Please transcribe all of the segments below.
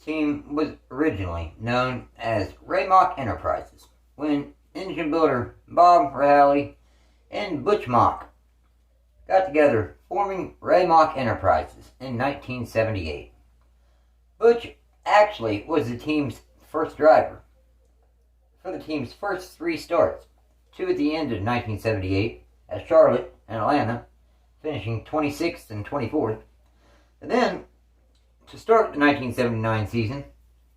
team was originally known as Raymock Enterprises when engine builder Bob Raleigh and Butch got together, forming Raymock Enterprises in 1978. Butch actually was the team's first driver for the team's first 3 starts, 2 at the end of 1978 at Charlotte and Atlanta, finishing 26th and 24th. And then, to start the 1979 season,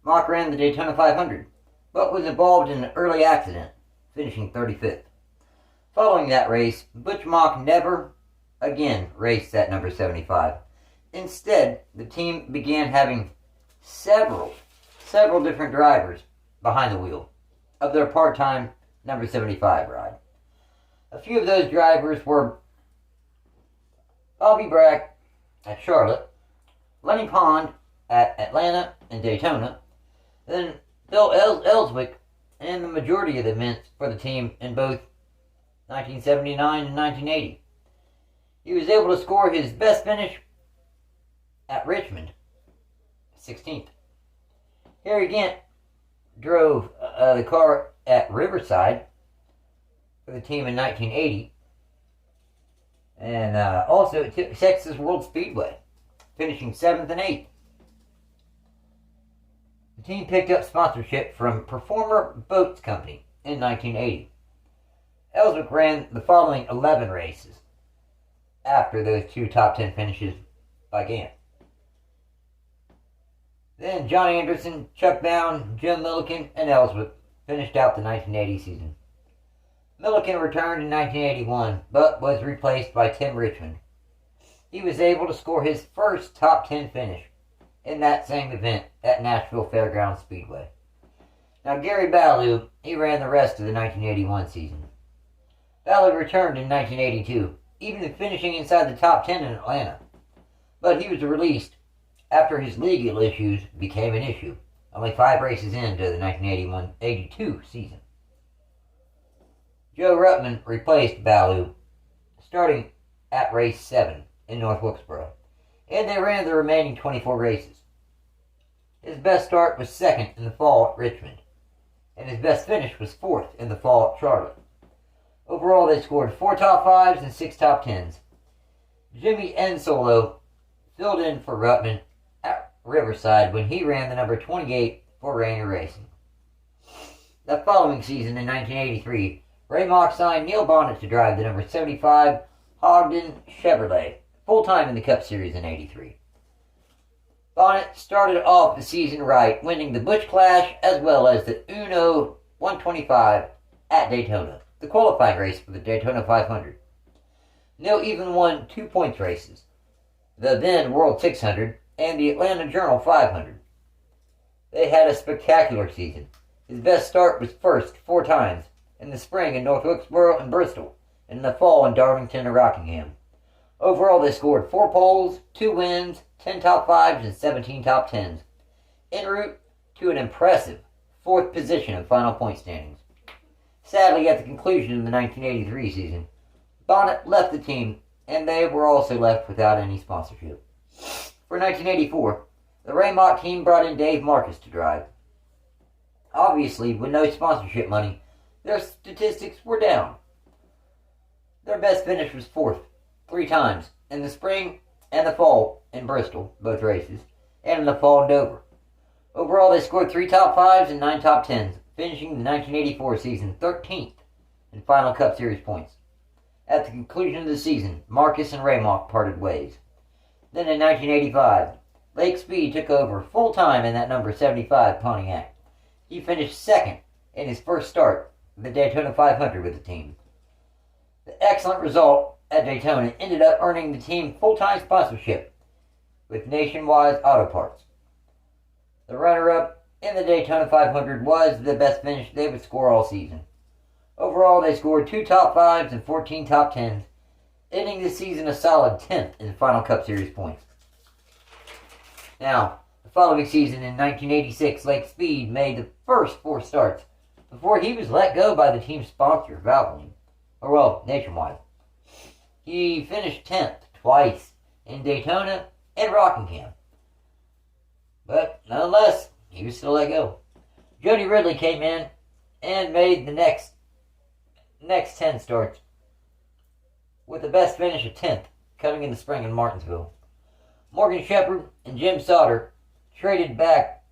Mock ran the Daytona 500, but was involved in an early accident, finishing 35th. Following that race, Butch Mock never again raced that number 75. Instead, the team began having several different drivers behind the wheel of their part-time number 75 ride. A few of those drivers were Bobby Brack at Charlotte, Lenny Pond at Atlanta and Daytona, then Bill Ellswick in the majority of the events for the team in both 1979 and 1980. He was able to score his best finish at Richmond, 16th. Harry Gant drove the car at Riverside for the team in 1980, and also at Texas World Speedway, finishing 7th and 8th. The team picked up sponsorship from Performer Boats Company in 1980. Ellswick ran the following 11 races after those 2 top 10 finishes by Gant. Then John Anderson, Chuck Bound, Jim Milliken, and Ellswick finished out the 1980 season. Milliken returned in 1981, but was replaced by Tim Richmond. He was able to score his first top 10 finish in that same event at Nashville Fairgrounds Speedway. Now Gary Ballou, he ran the rest of the 1981 season. Ballou returned in 1982, even finishing inside the top 10 in Atlanta, but he was released after his legal issues became an issue, only 5 races into the 1981-82 season. Joe Ruttman replaced Ballou, starting at race 7 in North Wilkesboro, and they ran the remaining 24 races. His best start was 2nd in the fall at Richmond, and his best finish was 4th in the fall at Charlotte. Overall, they scored 4 top 5s and 6 top 10s. Jimmy Ensolo filled in for Ruttman at Riverside when he ran the number 28 for Rainer Racing. The following season, in 1983, Raymock signed Neil Bonnett to drive the number 75 Ogden Chevrolet, full-time in the Cup Series in 83. Bonnett started off the season right, winning the Butch Clash as well as the Uno 125 at Daytona, the qualifying race for the Daytona 500. Neil even won 2 points races, the then World 600 and the Atlanta Journal 500. They had a spectacular season. His best start was 1st 4 times, in the spring in North Wilkesboro and Bristol, and in the fall in Darlington and Rockingham. Overall, they scored 4 poles, 2 wins, 10 top 5s, and 17 top 10s, en route to an impressive 4th position in final point standings. Sadly, at the conclusion of the 1983 season, Bonnett left the team, and they were also left without any sponsorship. For 1984, the Raymock team brought in Dave Marcus to drive. Obviously, with no sponsorship money, their statistics were down. Their best finish was 4th, 3 times, in the spring and the fall in Bristol, both races, and in the fall in Dover. Overall, they scored 3 top 5s and 9 top 10s, finishing the 1984 season 13th in final Cup Series points. At the conclusion of the season, Marcus and Raymock parted ways. Then in 1985, Lake Speed took over full-time in that number 75 Pontiac. He finished 2nd in his first start of the Daytona 500 with the team. The excellent result at Daytona ended up earning the team full-time sponsorship with Nationwide Auto Parts. The runner-up in the Daytona 500 was the best finish they would score all season. Overall, they scored 2 top 5s and 14 top 10s, ending the season a solid 10th in final Cup Series points. Now, the following season in 1986, Lake Speed made the first 4 starts before he was let go by the team's sponsor, Valvoline, Nationwide. He finished 10th twice in Daytona and Rockingham. But nonetheless, he was still let go. Jody Ridley came in and made the next 10 starts with the best finish of 10th coming in the spring in Martinsville. Morgan Shepherd and Jim Sauter traded back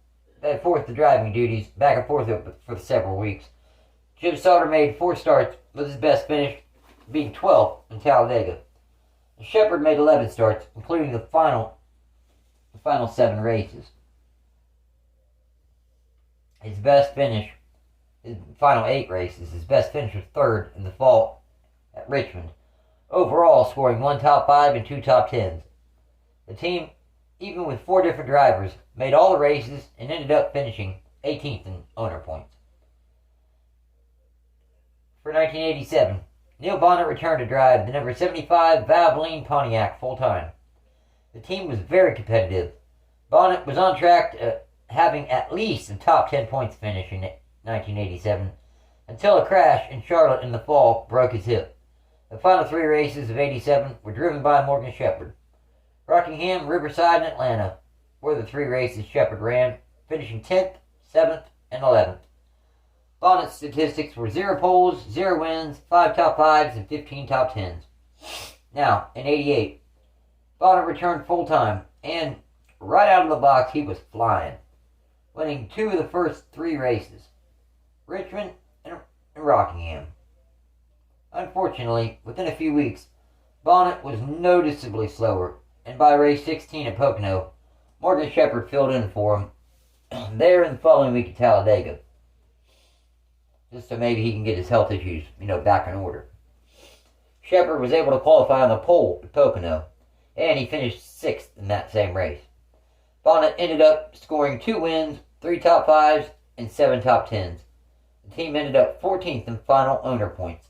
and forth the driving duties, back and forth for several weeks. Jim Sauter made 4 starts with his best finish being 12th in Talladega. Shepherd made 11 starts, including the final 7 races. His best finish, his final 8 races, his best finish was 3rd in the fall at Richmond, overall scoring 1 top 5 and 2 top 10s. The team, even with 4 different drivers, made all the races and ended up finishing 18th in owner points. For 1987, Neil Bonnett returned to drive the number 75 Valvoline Pontiac full-time. The team was very competitive. Bonnett was on track to having at least a top 10 points finish in 1987 until a crash in Charlotte in the fall broke his hip. The final 3 races of 87 were driven by Morgan Shepherd. Rockingham, Riverside, and Atlanta were the 3 races Shepherd ran, finishing 10th, 7th, and 11th. Bonnett's statistics were 0 poles, 0 wins, 5 top 5s, and 15 top 10s. Now, in 88, Bonnett returned full-time, and right out of the box he was flying, winning 2 of the first 3 races, Richmond and Rockingham. Unfortunately, within a few weeks, Bonnett was noticeably slower, and by race 16 at Pocono, Morgan Shepherd filled in for him there in the following week at Talladega, just so maybe he can get his health issues, back in order. Shepherd was able to qualify on the pole at Pocono, and he finished 6th in that same race. Bonnett ended up scoring 2 wins, 3 top 5s, and 7 top 10s. The team ended up 14th in final owner points.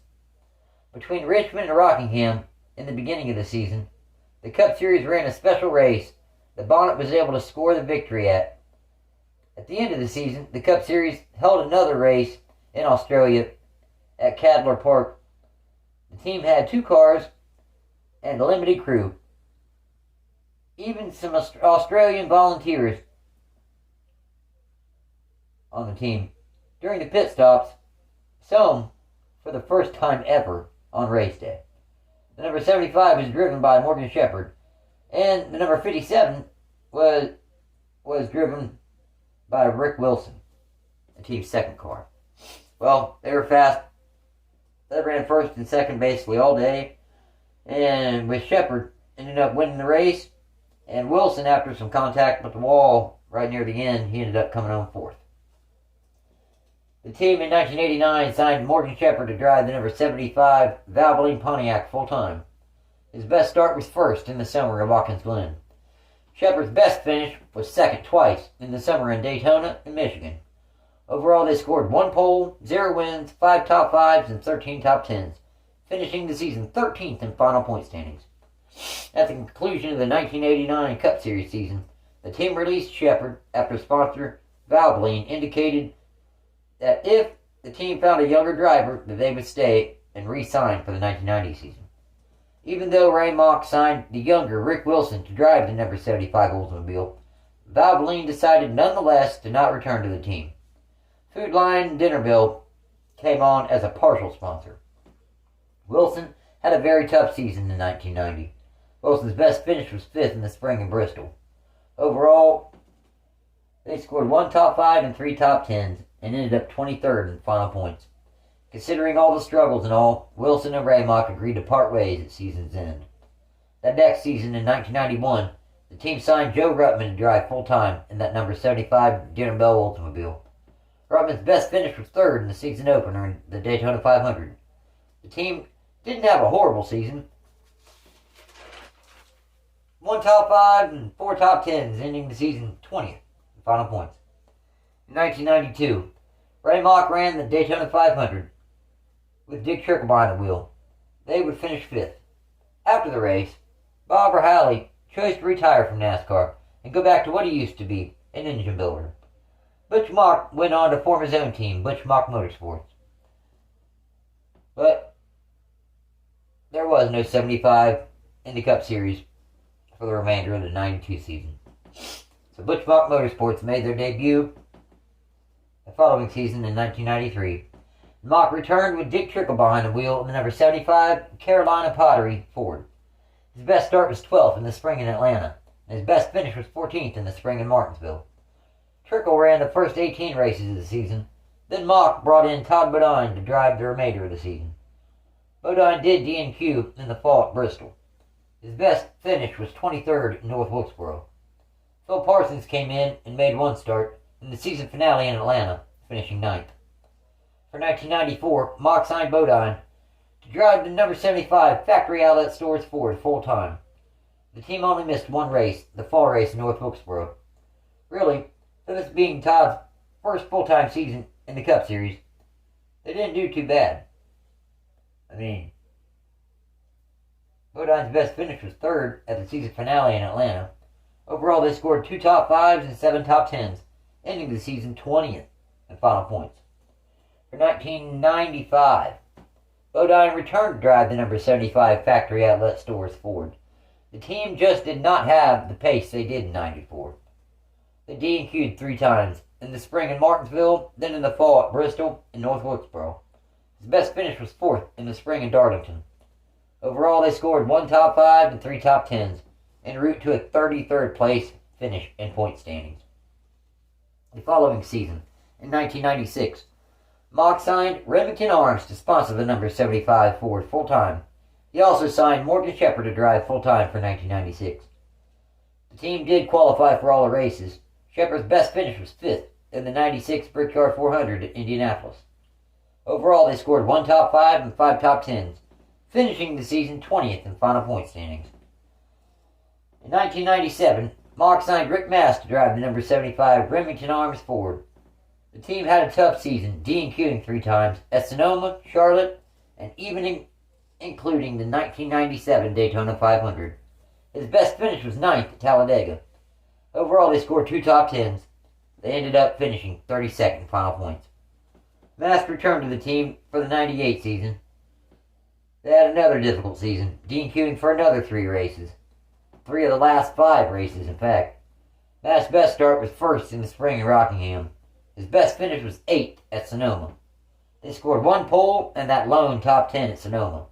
Between Richmond and Rockingham, in the beginning of the season, the Cup Series ran a special race that Bonnett was able to score the victory at. At the end of the season, the Cup Series held another race in Australia at Cadler Park. The team had 2 cars and a limited crew. Even some Australian volunteers on the team. During the pit stops, some for the first time ever on race day. The number 75 was driven by Morgan Shepherd, and the number 57 was driven by Rick Wilson, the team's second car. Well, they were fast. They ran first and second basically all day, and with Shepherd ended up winning the race, and Wilson, after some contact with the wall right near the end, he ended up coming home 4th. The team in 1989 signed Morgan Shepherd to drive the number 75 Valvoline Pontiac full-time. His best start was 1st in the summer at Watkins Glen. Shepherd's best finish was 2nd twice in the summer in Daytona and Michigan. Overall, they scored 1 pole, 0 wins, 5 top 5s, and 13 top 10s, finishing the season 13th in final point standings. At the conclusion of the 1989 Cup Series season, the team released Shepherd after sponsor Valvoline indicated that if the team found a younger driver, that they would stay and re-sign for the 1990 season. Even though Raymock signed the younger Rick Wilson to drive the number 75 Oldsmobile, Valvoline decided nonetheless to not return to the team. Food Lion and Dinner Bill came on as a partial sponsor. Wilson had a very tough season in 1990. Wilson's best finish was 5th in the spring in Bristol. Overall, they scored 1 top 5 and 3 top 10s, and ended up 23rd in final points. Considering all the struggles and all, Wilson and Raymock agreed to part ways at season's end. That next season, in 1991, the team signed Joe Ruttman to drive full-time in that number 75 Dinner Bell Oldsmobile. Ruttman's best finish was 3rd in the season opener in the Daytona 500. The team didn't have a horrible season. 1 top 5 and 4 top 10s, ending the season 20th in final points. In 1992, Raymock ran the Daytona 500 with Dick Trickle behind the wheel. They would finish 5th. After the race, Bob Rahali chose to retire from NASCAR and go back to what he used to be, an engine builder. Butch Mock went on to form his own team, Butch Mock Motorsports. But there was no 75 in the Cup Series for the remainder of the 92 season. So Butch Motorsports made their debut the following season in 1993. Mock returned with Dick Trickle behind the wheel in the number 75 Carolina Pottery Ford. His best start was 12th in the spring in Atlanta, and his best finish was 14th in the spring in Martinsville. Trickle ran the first 18 races of the season. Then Mock brought in Todd Bodine to drive the remainder of the season. Bodine did D&Q in the fall at Bristol. His best finish was 23rd in North Wilkesboro. Phil Parsons came in and made one start in the season finale in Atlanta, finishing 9th. For 1994, Mock signed Bodine to drive the number 75 Factory Outlet Stores Ford full-time. The team only missed one race, the fall race in North Wilkesboro. Really, for this being Todd's first full-time season in the Cup Series, they didn't do too bad. Bodine's best finish was 3rd at the season finale in Atlanta. Overall, they scored 2 top 5s and 7 top 10s, ending the season 20th in final points. For 1995, Bodine returned to drive the number 75 Factory Outlet Stores Ford. The team just did not have the pace they did in 94. They D&Q'd 3 times, in the spring in Martinsville, then in the fall at Bristol and North Wilkesboro. His best finish was 4th in the spring in Darlington. Overall, they scored 1 top 5 and 3 top 10s, en route to a 33rd place finish in point standings. The following season, in 1996, Mock signed Remington Arms to sponsor the number 75 Ford full-time. He also signed Morgan Shepherd to drive full-time for 1996. The team did qualify for all the races. Shepherd's best finish was 5th in the 96 Brickyard 400 at Indianapolis. Overall, they scored 1 top 5 and 5 top 10s, finishing the season 20th in final point standings. In 1997, Mock signed Rick Mast to drive the number 75 Remington Arms Ford. The team had a tough season, D&Qing 3 times at Sonoma, Charlotte, and even including the 1997 Daytona 500. His best finish was 9th at Talladega. Overall, they scored 2 top 10s. They ended up finishing 32nd in final points. Mast returned to the team for the 98 season. They had another difficult season, D&Qing for another 3 races. 3 of the last 5 races, in fact. Mast's best start was 1st in the spring in Rockingham. His best finish was 8th at Sonoma. They scored 1 pole and that lone top 10 at Sonoma.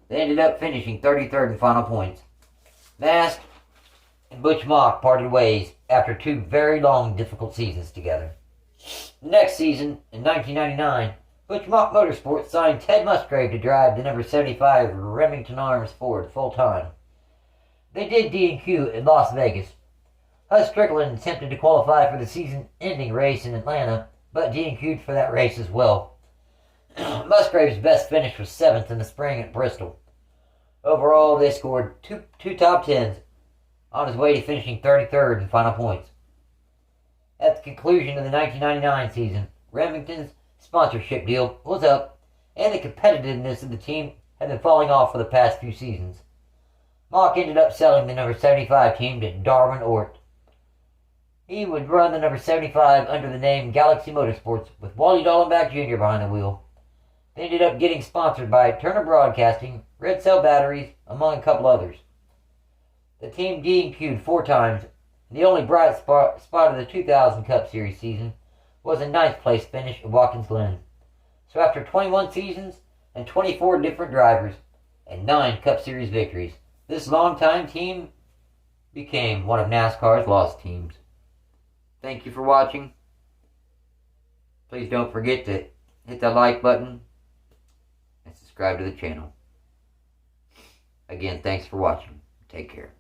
They ended up finishing 33rd in final points. Mast and Butch Mock parted ways after 2 very long, difficult seasons together. The next season, in 1999, Butch Mock Motorsports signed Ted Musgrave to drive the number 75 Remington Arms Ford full-time. They did D&Q in Las Vegas. Hus Strickland attempted to qualify for the season-ending race in Atlanta, but D&Q'd for that race as well. Musgrave's best finish was 7th in the spring at Bristol. Overall, they scored two top 10s on his way to finishing 33rd in final points. At the conclusion of the 1999 season, Remington's sponsorship deal was up, and the competitiveness of the team had been falling off for the past few seasons. Mock ended up selling the number 75 team to Darwin Ort. He would run the number 75 under the name Galaxy Motorsports with Wally Dallenbach Jr. behind the wheel. They ended up getting sponsored by Turner Broadcasting, Red Cell Batteries, among a couple others. The team D&Q'd 4 times. The only bright spot of the 2000 Cup Series season was a 9th place finish at Watkins Glen. So after 21 seasons and 24 different drivers and 9 Cup Series victories, this longtime team became one of NASCAR's lost teams. Thank you for watching. Please don't forget to hit the like button and subscribe to the channel. Again, thanks for watching. Take care.